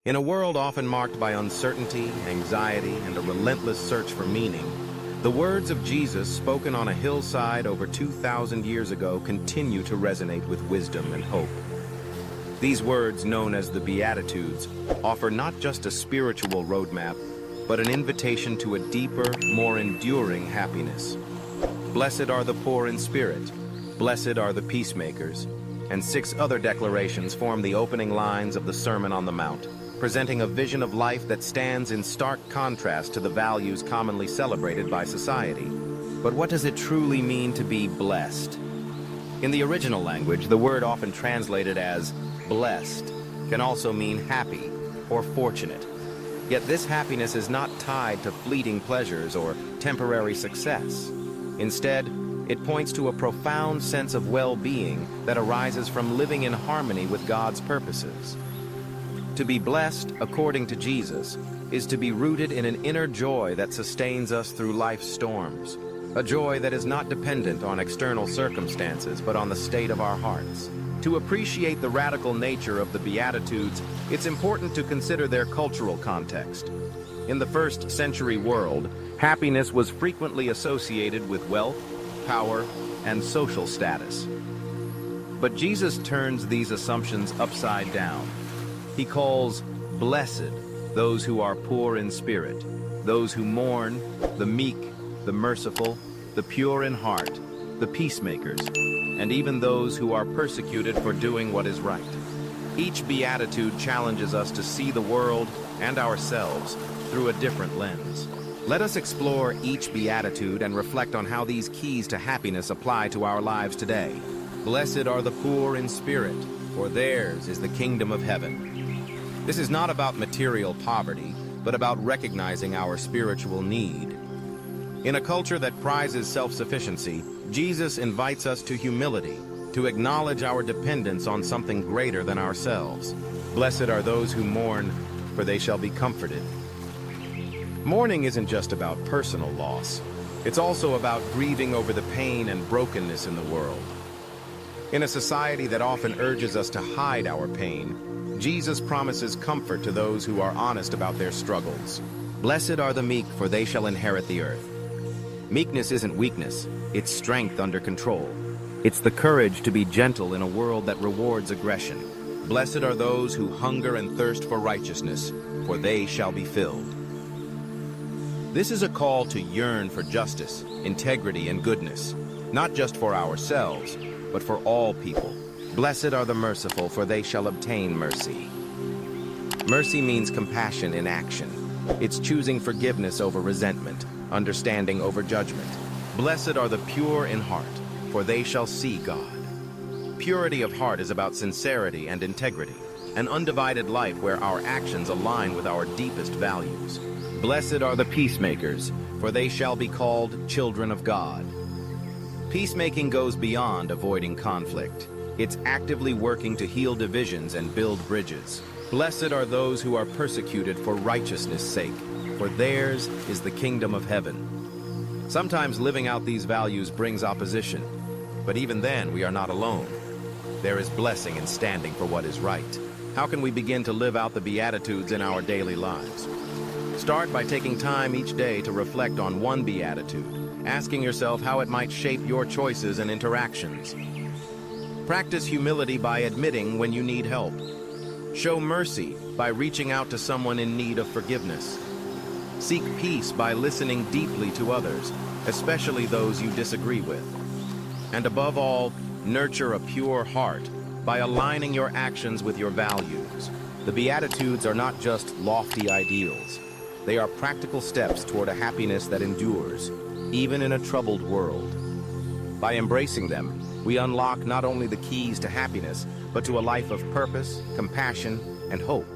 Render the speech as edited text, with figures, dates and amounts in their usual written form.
In a world often marked by uncertainty, anxiety, and a relentless search for meaning, the words of Jesus spoken on a hillside over 2,000 years ago continue to resonate with wisdom and hope. These words, known as the Beatitudes, offer not just a spiritual roadmap, but an invitation to a deeper, more enduring happiness. Blessed are the poor in spirit, blessed are the peacemakers, and 6 other declarations form the opening lines of the Sermon on the Mount, presenting a vision of life that stands in stark contrast to the values commonly celebrated by society. But what does it truly mean to be blessed? In the original language, the word often translated as blessed can also mean happy or fortunate. Yet this happiness is not tied to fleeting pleasures or temporary success. Instead, it points to a profound sense of well-being that arises from living in harmony with God's purposes. To be blessed, according to Jesus, is to be rooted in an inner joy that sustains us through life's storms, a joy that is not dependent on external circumstances but on the state of our hearts. To appreciate the radical nature of the Beatitudes, it's important to consider their cultural context. In the first-century world, happiness was frequently associated with wealth, power, and social status. But Jesus turns these assumptions upside down. He calls blessed those who are poor in spirit, those who mourn, the meek, the merciful, the pure in heart, the peacemakers, and even those who are persecuted for doing what is right. Each beatitude challenges us to see the world and ourselves through a different lens. Let us explore each beatitude and reflect on how these keys to happiness apply to our lives today. Blessed are the poor in spirit, for theirs is the kingdom of heaven. This is not about material poverty, but about recognizing our spiritual need. In a culture that prizes self-sufficiency, Jesus invites us to humility, to acknowledge our dependence on something greater than ourselves. Blessed are those who mourn, for they shall be comforted. Mourning isn't just about personal loss. It's also about grieving over the pain and brokenness in the world. In a society that often urges us to hide our pain, Jesus promises comfort to those who are honest about their struggles. Blessed are the meek, for they shall inherit the earth. Meekness isn't weakness, it's strength under control. It's the courage to be gentle in a world that rewards aggression. Blessed are those who hunger and thirst for righteousness, for they shall be filled. This is a call to yearn for justice, integrity, and goodness, not just for ourselves, but for all people. Blessed are the merciful, for they shall obtain mercy. Mercy means compassion in action. It's choosing forgiveness over resentment, understanding over judgment. Blessed are the pure in heart, for they shall see God. Purity of heart is about sincerity and integrity, an undivided life where our actions align with our deepest values. Blessed are the peacemakers, for they shall be called children of God. Peacemaking goes beyond avoiding conflict. It's actively working to heal divisions and build bridges. Blessed are those who are persecuted for righteousness' sake, for theirs is the kingdom of heaven. Sometimes living out these values brings opposition, but even then we are not alone. There is blessing in standing for what is right. How can we begin to live out the Beatitudes in our daily lives? Start by taking time each day to reflect on one beatitude, asking yourself how it might shape your choices and interactions. Practice humility by admitting when you need help. Show mercy by reaching out to someone in need of forgiveness. Seek peace by listening deeply to others, especially those you disagree with. And above all, nurture a pure heart by aligning your actions with your values. The Beatitudes are not just lofty ideals. They are practical steps toward a happiness that endures, even in a troubled world. By embracing them, we unlock not only the keys to happiness, but to a life of purpose, compassion, and hope.